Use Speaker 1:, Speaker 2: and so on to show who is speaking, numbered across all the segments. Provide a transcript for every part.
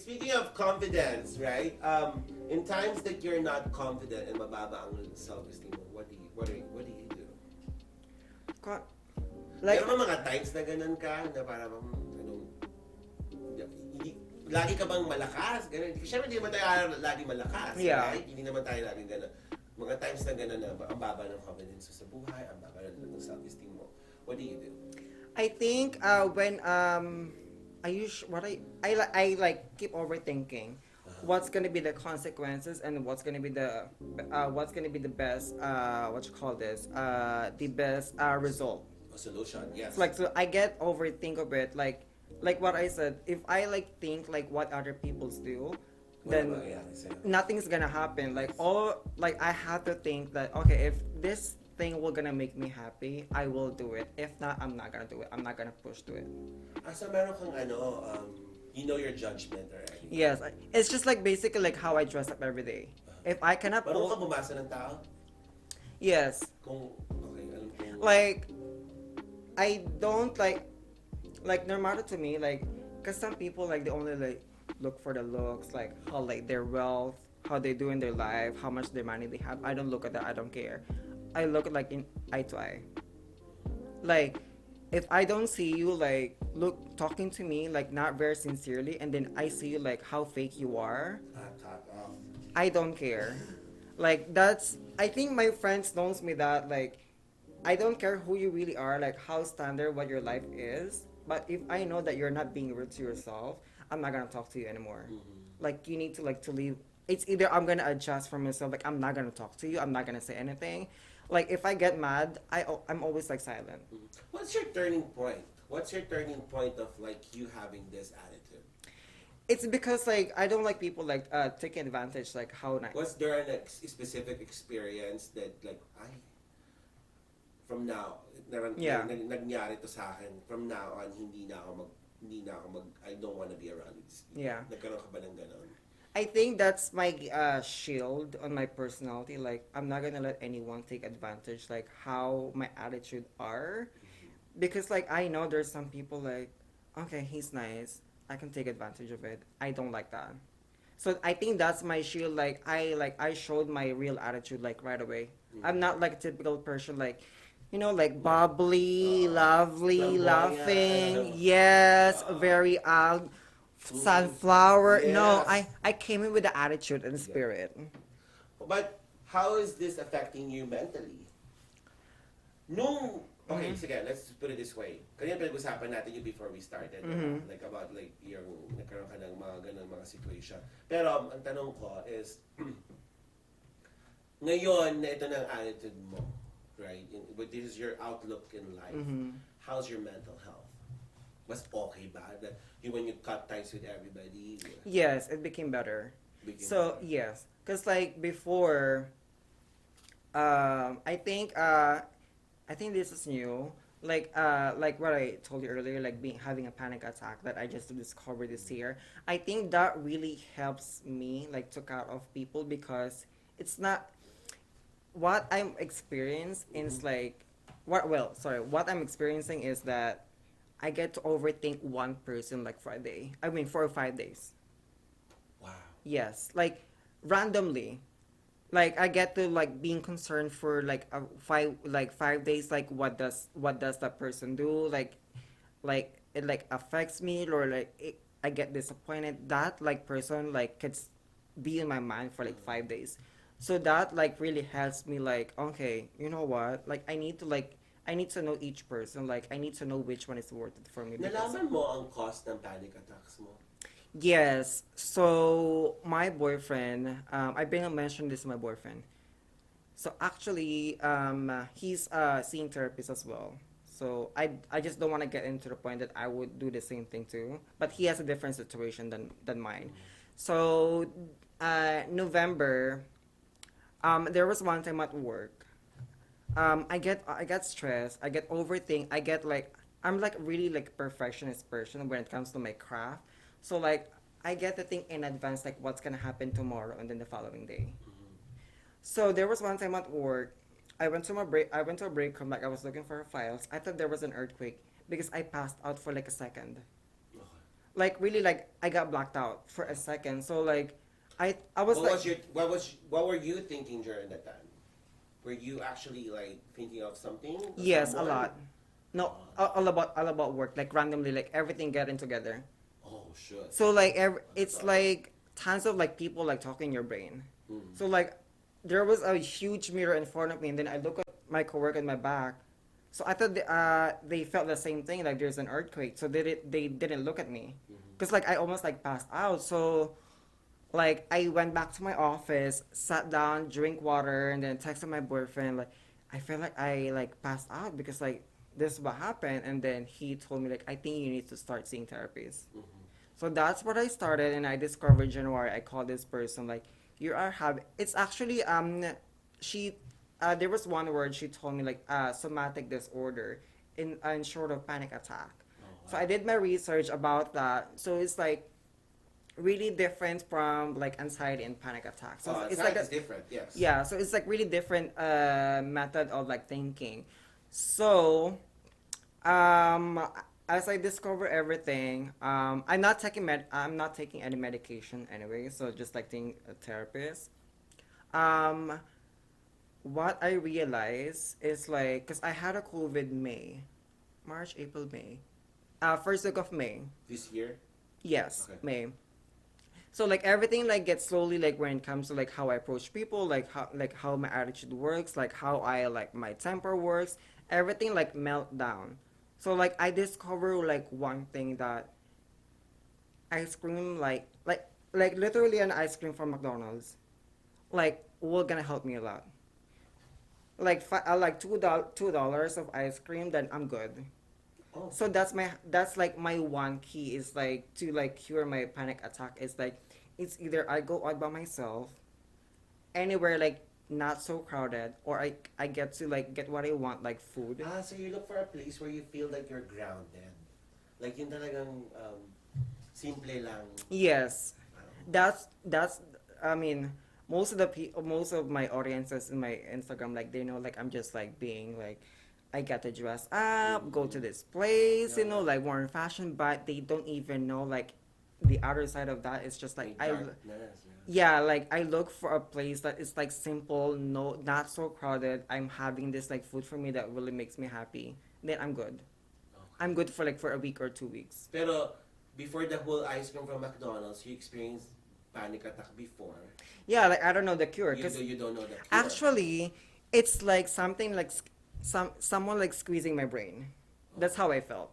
Speaker 1: speaking of confidence, right? In times that you're not confident and mababa ang self-esteem mo, what do you do?
Speaker 2: Co- Like,
Speaker 1: Meron ba mga times na ganun ka na parang hindi, lagi ka bang malakas? Ganun. Siyempre, hindi naman tayo lagi malakas,
Speaker 2: Yeah.
Speaker 1: right? Hindi naman tayo lagi ganun. Mga times na ganun na ang baba ng confidence mo sa buhay, ang baba ng self-esteem mo. What do you do?
Speaker 2: I think when I like keep overthinking what's gonna be the consequences and what's gonna be the best what you call this the best result.
Speaker 1: A solution, yes.
Speaker 2: So I get overthink of it, like what I said. If I like think like what other people's do, then nothing's gonna happen. Like I have to think that okay, if this thing will gonna make me happy, I will do it. If not, I'm not gonna do it. I'm not gonna push to it.
Speaker 1: So meron kang you know your judgment already.
Speaker 2: Yes, it's just like basically like how I dress up every day. If I cannot,
Speaker 1: Marunong ka bumasa ng tao?
Speaker 2: yes,
Speaker 1: Okay, alam kong...
Speaker 2: like I don't like no matter to me, like because some people like they only like look for the looks, like how like their wealth, how they do in their life, how much their money they have. I don't look at that. I don't care. I look at like in eye to eye. Like if I don't see you like look talking to me like not very sincerely, and then I see you like how fake you are,
Speaker 1: Cut off.
Speaker 2: I don't care. Like that's I think my friends knows me that like I don't care who you really are, like how standard what your life is. But if I know that you're not being real to yourself, I'm not gonna talk to you anymore. Like you need to leave. It's either I'm gonna adjust for myself, like I'm not gonna talk to you, I'm not gonna say anything. Like if I get mad, I'm always like silent.
Speaker 1: What's your turning point? What's your turning point of like you having this attitude?
Speaker 2: It's because like I don't like people like taking advantage, like how nice.
Speaker 1: Was there specific experience that like from now,
Speaker 2: Yeah.
Speaker 1: nangyari to sa akin, from now on, hindi na ako I don't want to be around these people.
Speaker 2: Yeah.
Speaker 1: Nagkaroon ka ba ng ganon?
Speaker 2: I think that's my shield on my personality. Like I'm not gonna let anyone take advantage, like how my attitude are, because like I know there's some people like, okay, he's nice, I can take advantage of it. I don't like that. So I think that's my shield. Like I showed my real attitude like right away. I'm not like a typical person like, like bubbly, lovely, laughing. Yes, very sunflower. No,
Speaker 1: Yes.
Speaker 2: I came in with the attitude and spirit.
Speaker 1: But how is this affecting you mentally? Okay, sige, let's put it this way. Kanina pinag-usapan natin yung before we started, like about like yung nagkaroon ka ng mga ganun mga situation. Pero ang tanong ko is, ngayon na ito na ang attitude mo, right? But this is your outlook in life. How's your mental health? Mas okay ba? That when you cut ties with everybody?
Speaker 2: Yes, it became better.
Speaker 1: Better?
Speaker 2: Yes, because like before, I think this is new. Like what I told you earlier, like having a panic attack that I just discovered this year. I think that really helps me like to cut off people, because it's not what I'm experiencing is like what I'm experiencing is that I get to overthink one person like for a day. I mean for 5 days.
Speaker 1: Wow.
Speaker 2: Yes, like randomly. Like I get to like being concerned for like 5 days. Like what does that person do? Like it like affects me, or like I get disappointed. That like person like could be in my mind for like 5 days. So that like really helps me like, okay, you know what? Like I need to know each person. Like I need to know which one is worth it for me.
Speaker 1: Nalaman mo ang cause ng panic attacks mo?
Speaker 2: Yes. So my boyfriend, I've been mentioning this to my boyfriend. So actually, he's seeing therapist as well. So I just don't want to get into the point that I would do the same thing too. But he has a different situation than mine. So November, there was one time at work. I get stressed. I get overthink. I get like I'm like really like perfectionist person when it comes to my craft. So like I get to think in advance like what's gonna happen tomorrow and then the following day. So there was one time at work, I went to a break room, like I was looking for files. I thought there was an earthquake because I passed out for like a second.
Speaker 1: Okay.
Speaker 2: like really like I got blacked out for a second. So like I was
Speaker 1: What
Speaker 2: like,
Speaker 1: was your what were you thinking during that time? Were you actually like thinking of something,
Speaker 2: yes, a
Speaker 1: someone?
Speaker 2: lot. No,
Speaker 1: Oh,
Speaker 2: all about work, like randomly, like everything getting together.
Speaker 1: oh shit.
Speaker 2: So like
Speaker 1: Oh my
Speaker 2: it's
Speaker 1: god.
Speaker 2: like tons of like people like talking in your brain.
Speaker 1: Mm.
Speaker 2: So like there was a huge mirror in front of me, and then I look at my coworker in my back. So I thought they felt the same thing, like there's an earthquake. So they didn't look at me,
Speaker 1: Mm-hmm.
Speaker 2: cause like I almost like passed out. So like I went back to my office, sat down, drink water, and then texted my boyfriend. Like I feel like I like passed out because like this is what happened, and then he told me like I think you need to start seeing therapists.
Speaker 1: Mm-hmm.
Speaker 2: So that's what I started, and I discovered January. I called this person like, you are having. It's actually she, there was one word she told me like somatic disorder, in short of panic attack.
Speaker 1: Oh
Speaker 2: So
Speaker 1: wow.
Speaker 2: I did my research about that. So it's like really different from like anxiety and panic attack. So
Speaker 1: Oh,
Speaker 2: it's like
Speaker 1: anxiety
Speaker 2: a,
Speaker 1: is different. Yes.
Speaker 2: yeah. So it's like really different method of like thinking. So um, as I discover everything, I'm not taking any medication anyway. So just like seeing a therapist. Um, what I realized is like, cause I had a COVID May, March, April, May, first week of May.
Speaker 1: This year.
Speaker 2: Yes,
Speaker 1: Okay.
Speaker 2: May. So like everything like gets slowly like when it comes to like how I approach people, like how my attitude works, like how I like my temper works, everything like melt down. So like I discover like one thing that ice cream like literally an ice cream from McDonald's like will gonna help me a lot. Like like $2 of ice cream, then I'm good.
Speaker 1: Oh.
Speaker 2: So that's like my one key is like to like cure my panic attack is like it's either I go out by myself anywhere like not so crowded, or I get to like get what I want, like food.
Speaker 1: Ah, so you look for a place where you feel like you're grounded. Like yung talagang simple lang.
Speaker 2: Yes,
Speaker 1: Um,
Speaker 2: that's I mean most of my audiences in my Instagram like they know like I'm just like being like I get to dress up, go to
Speaker 1: mm,
Speaker 2: this place, you
Speaker 1: yeah.
Speaker 2: know, like more in fashion, but they don't even know like the other side of that is just like
Speaker 1: May darkness.
Speaker 2: yeah, like I look for a place that is like simple, no, not so crowded. I'm having this like food for me that really makes me happy. Then I'm good.
Speaker 1: Okay.
Speaker 2: I'm good for like for a week or 2 weeks.
Speaker 1: Pero before the whole ice cream from McDonald's, you experienced panic attack before.
Speaker 2: Yeah, like I don't know the cure, cause
Speaker 1: You don't know the cure.
Speaker 2: actually it's like something like someone like squeezing my brain.
Speaker 1: Oh,
Speaker 2: That's how I felt.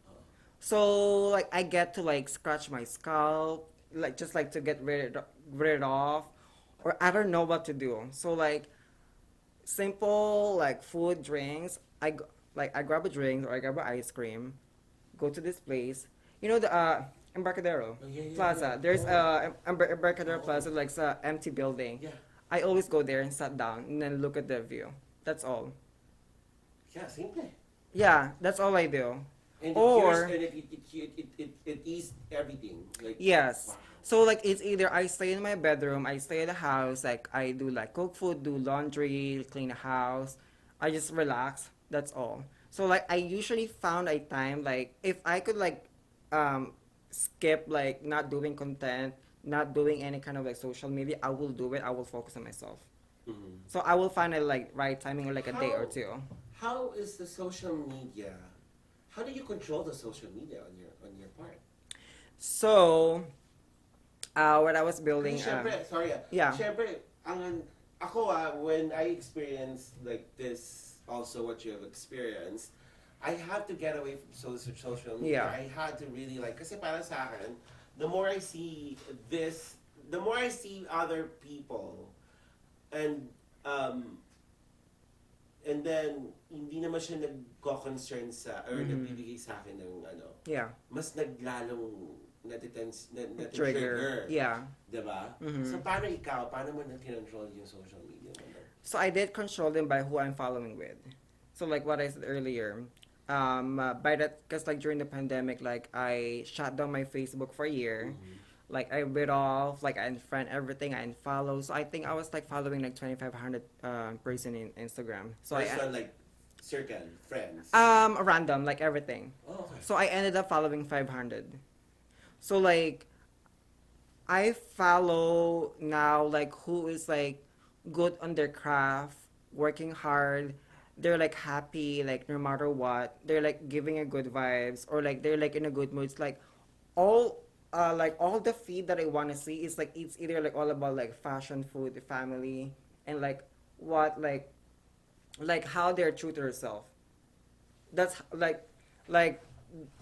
Speaker 1: oh.
Speaker 2: So like I get to like scratch my scalp, like just like to get rid off, or I don't know what to do. So like simple like food, drinks. Like I grab a drink or I grab an ice cream, go to this place. You know the Embarcadero
Speaker 1: Oh, yeah, yeah, yeah.
Speaker 2: Plaza. There's
Speaker 1: Oh,
Speaker 2: Embarcadero
Speaker 1: oh,
Speaker 2: Plaza, like a empty building.
Speaker 1: yeah.
Speaker 2: I always go there and sat down and then look at the view. That's all.
Speaker 1: Yeah, simple.
Speaker 2: Yeah, that's all I do.
Speaker 1: And it cures,
Speaker 2: Or
Speaker 1: and it eased everything. Like, wow.
Speaker 2: yes. So like it's either I stay in my bedroom, I stay at the house, like I do like cook food, do laundry, clean the house. I just relax. That's all. So like I usually found a time like if I could like um skip like not doing content, not doing any kind of like social media, I will do it. I will focus on myself.
Speaker 1: Mhm.
Speaker 2: So I will find a like right timing or like a day or
Speaker 1: How
Speaker 2: two.
Speaker 1: how is the social media? How do you control the social media on your part?
Speaker 2: So when I was
Speaker 1: Kasi
Speaker 2: building
Speaker 1: syempre, sorry
Speaker 2: yeah.
Speaker 1: syempre, ako when I experience like this, also what you have experienced, I had to get away from social media.
Speaker 2: Yeah.
Speaker 1: I had to really like, kasi para sa akin, the more I see this, the more I see other people, and um, and then hindi naman siya nagko-concern sa or
Speaker 2: Mhm.
Speaker 1: nagbibigay sa akin ng ano,
Speaker 2: Yeah.
Speaker 1: mas naglalong
Speaker 2: Trigger.
Speaker 1: trigger,
Speaker 2: Yeah.
Speaker 1: 'di ba?
Speaker 2: Mhm.
Speaker 1: So paano ikaw, paano mo na kinontrol yung social media mo?
Speaker 2: So I did control them by who I'm following with. So like what I said earlier, by that, cause like during the pandemic, like I shut down my Facebook for a year.
Speaker 1: Mhm.
Speaker 2: Like I rid off, like I unfriend everything, I unfollow. So I think I was like following like 2,500 person in Instagram. So
Speaker 1: Person like circle, friends.
Speaker 2: random like everything.
Speaker 1: Oh, okay.
Speaker 2: So I ended up following 500. So like I follow now like who is like good on their craft, working hard. They're like happy, like no matter what. They're like giving a good vibes or like they're like in a good mood. It's like all the feed that I want to see is like it's either like all about like fashion, food, family, and what like how they're true to herself. That's like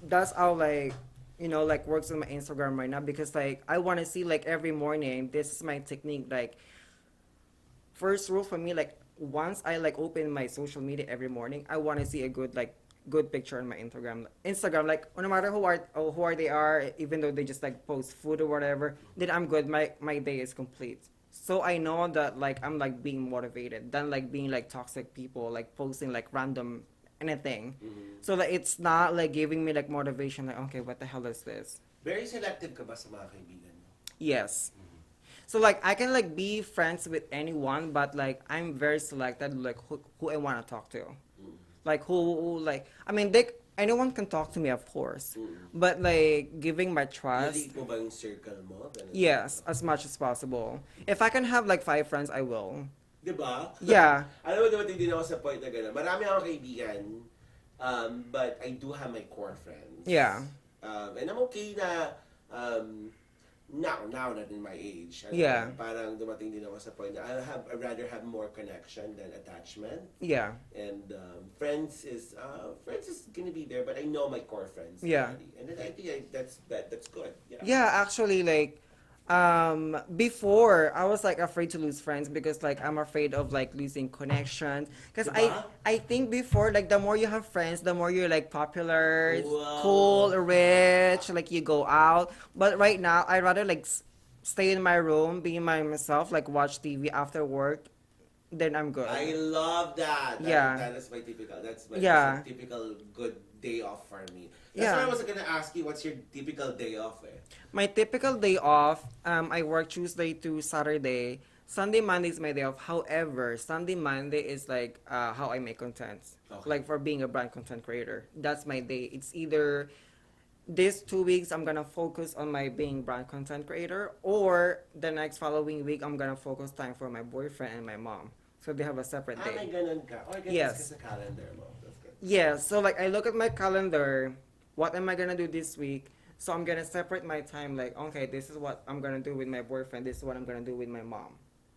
Speaker 2: that's how like like works on my Instagram right now because like I want to see like every morning this is my technique like first rule for me like once I like open my social media every morning I want to see a good picture on my Instagram like no matter who are they are even though they just like post food or whatever then I'm good my day is complete so I know that like I'm like being motivated than like being like toxic people like posting like random anything
Speaker 1: Mhm.
Speaker 2: so like it's not like giving me like motivation like okay what the hell is this.
Speaker 1: Very selective ka ba sa mga kaibigan mo?
Speaker 2: Yes.
Speaker 1: Mhm.
Speaker 2: So like I can like be friends with anyone, but like I'm very selected like who I want to talk to.
Speaker 1: Mhm.
Speaker 2: Like like I mean they anyone can talk to me of course,
Speaker 1: Mhm.
Speaker 2: but like giving my trust.
Speaker 1: Delete mo ba yung circle mo? Ganun ba?
Speaker 2: Yes, as much as possible. If I can have like 5 friends, I will.
Speaker 1: Di ba?
Speaker 2: Yeah.
Speaker 1: Alam mo, dumating din ako sa point na gano'n. Marami akong kaibigan, but I do have my core friends.
Speaker 2: Yeah.
Speaker 1: And I'm okay na, now that in my age,
Speaker 2: Yeah.
Speaker 1: parang dumating din ako sa point na I'd rather have more connection than attachment.
Speaker 2: Yeah.
Speaker 1: And friends is gonna be there, but I know my core friends
Speaker 2: Yeah.
Speaker 1: already. And then I think that's good. Yeah.
Speaker 2: Yeah, actually, like, before I was like afraid to lose friends because like I'm afraid of like losing connections. Because
Speaker 1: Diba?
Speaker 2: I think before like the more you have friends, the more you're like popular,
Speaker 1: Wow.
Speaker 2: cool, rich, like you go out. But right now, I rather like stay in my room, be myself, like watch TV after work. Then I'm good.
Speaker 1: I love that.
Speaker 2: Yeah.
Speaker 1: That is my typical.
Speaker 2: Yeah.
Speaker 1: That's a typical good day off for me. That's
Speaker 2: Yeah.
Speaker 1: why I was gonna ask you, what's your typical day off? Eh?
Speaker 2: My typical day off, I work Tuesday to Saturday. Sunday, Monday is my day off. However, Sunday, Monday is like how I make content.
Speaker 1: Okay.
Speaker 2: Like for being a brand content creator. That's my day. It's either these 2 weeks I'm gonna focus on my being brand content creator or the next following week I'm gonna focus time for my boyfriend and my mom. So they have a separate
Speaker 1: May
Speaker 2: day.
Speaker 1: ganun ka. Oh, I guess
Speaker 2: Yes.
Speaker 1: it's sa calendar mo. That's good.
Speaker 2: Yeah, so like I look at my calendar, what am I gonna do this week? So I'm gonna separate my time like, okay, this is what I'm gonna do with my boyfriend, this is what I'm gonna do with my mom.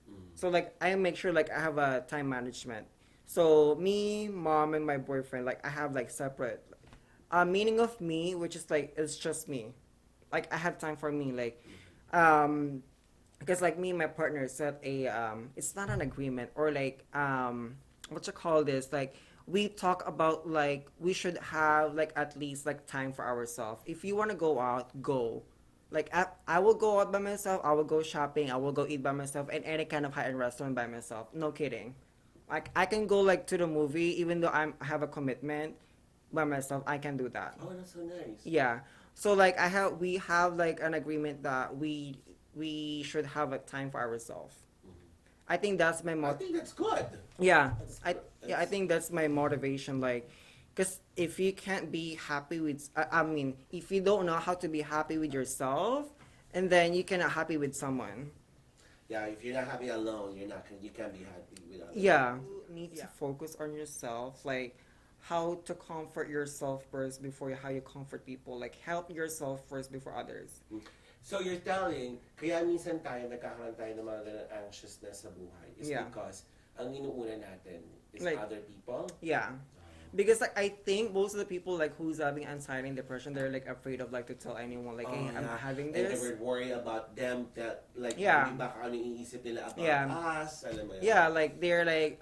Speaker 1: Mm.
Speaker 2: So like I make sure like I have a time management. So me, mom, and my boyfriend, like I have like separate meaning of me, which is like it's just me. Like I have time for me, like because like me and my partner set a it's not an agreement or like what you call this like we talk about like we should have like at least like time for ourselves if you want to go out go like I will go out by myself I will go shopping I will go eat by myself in any kind of high-end restaurant by myself no kidding like I can go like to the movie even though I have a commitment by myself I can do that.
Speaker 1: Oh, that's so nice.
Speaker 2: Yeah. So like we have like an agreement that we should have a time for ourselves.
Speaker 1: Mhm.
Speaker 2: I think that's my
Speaker 1: I think that's good.
Speaker 2: yeah.
Speaker 1: That's
Speaker 2: I
Speaker 1: good.
Speaker 2: yeah, I think that's my motivation like cuz if you can't be happy with I mean, if you don't know how to be happy with yourself and then you cannot happy with someone.
Speaker 1: Yeah, if you're not happy alone, you can't be happy with others.
Speaker 2: Yeah. You need to focus on yourself like how to comfort yourself first before how you comfort people like help yourself first before others.
Speaker 1: So you're telling, kaya minsan nagkakaroon tayo ng mga ganun anxiousness sa buhay is
Speaker 2: Yeah.
Speaker 1: because ang inuuna natin is
Speaker 2: Like-
Speaker 1: other people.
Speaker 2: Yeah. Because like I think most of the people like who's having anxiety and depression, they're like afraid of like to tell anyone like, hey, I'm having
Speaker 1: And
Speaker 2: this.
Speaker 1: they were worried about them that like
Speaker 2: Yeah.
Speaker 1: hindi baka ano yung iisip nila about
Speaker 2: Yeah.
Speaker 1: us, alam mo yun?
Speaker 2: Yeah, like they're like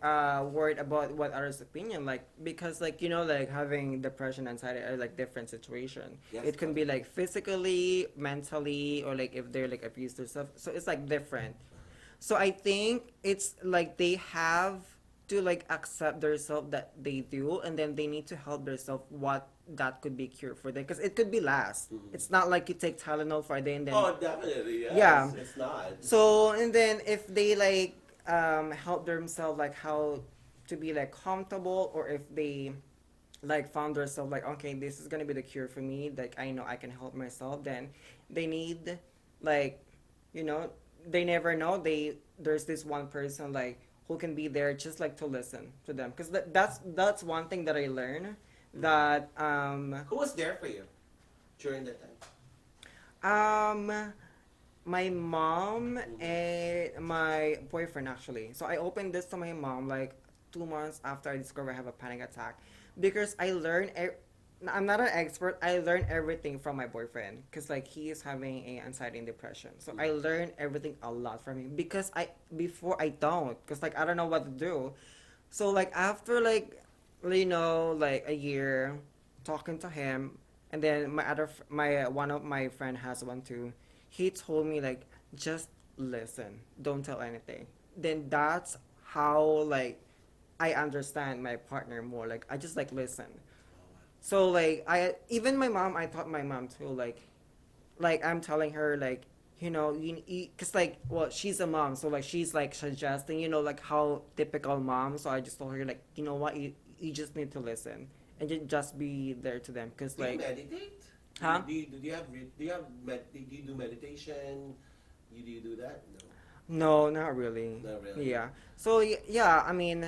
Speaker 2: worried about what others' opinion, like because like like having depression, anxiety are like different situation.
Speaker 1: Yes,
Speaker 2: It can be like physically, mentally, or like if they're like abused or stuff. So it's like different. So I think it's like they have to like accept themselves that they do and then they need to help themselves what that could be cured for them because it could be last.
Speaker 1: Mhm.
Speaker 2: It's not like you take Tylenol for a day and then
Speaker 1: Oh, definitely. Yes.
Speaker 2: Yeah.
Speaker 1: It's not.
Speaker 2: so and then if they like help themselves like how to be like comfortable or if they like found themselves like, okay, this is gonna be the cure for me, like I know I can help myself, then they need, like, you know, they never know, there's this one person like who can be there just like to listen to them, because that's one thing that I learned, that
Speaker 1: Who was there for you during that time?
Speaker 2: um my mom
Speaker 1: Mm-hmm.
Speaker 2: and my boyfriend, actually. So I opened this to my mom like 2 months after I discovered I have a panic attack, because I learned. I'm not an expert. I learned everything from my boyfriend, because like he is having a anxiety and depression. So I learned everything a lot from him, because I before I don't, because like I don't know what to do. So like after like, like a year talking to him, and then my one of my friend has one too. He told me like, just listen, don't tell anything. Then that's how like I understand my partner more. Like I just like listen. So like I even my mom, I taught my mom too, like I'm telling her like, cause like, well, she's a mom, so like she's like suggesting, like how typical mom. So I just told her like, you know what, you just need to listen and just be there to them, cause
Speaker 1: Do you
Speaker 2: like,
Speaker 1: meditate?
Speaker 2: huh?
Speaker 1: Do you do meditation? Do you do that?
Speaker 2: No, not really.
Speaker 1: No, not really.
Speaker 2: Yeah. So yeah, I mean,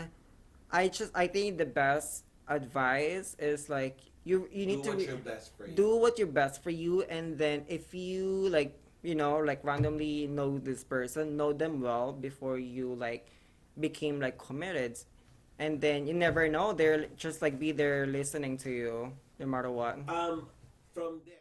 Speaker 2: I think the best advice is like, you
Speaker 1: Do
Speaker 2: need to
Speaker 1: what's your best for you.
Speaker 2: do what your best for you, and then if you like, like randomly know this person, know them well before you like became like committed, and then you never know, they're just like be there listening to you no matter what.
Speaker 1: From there.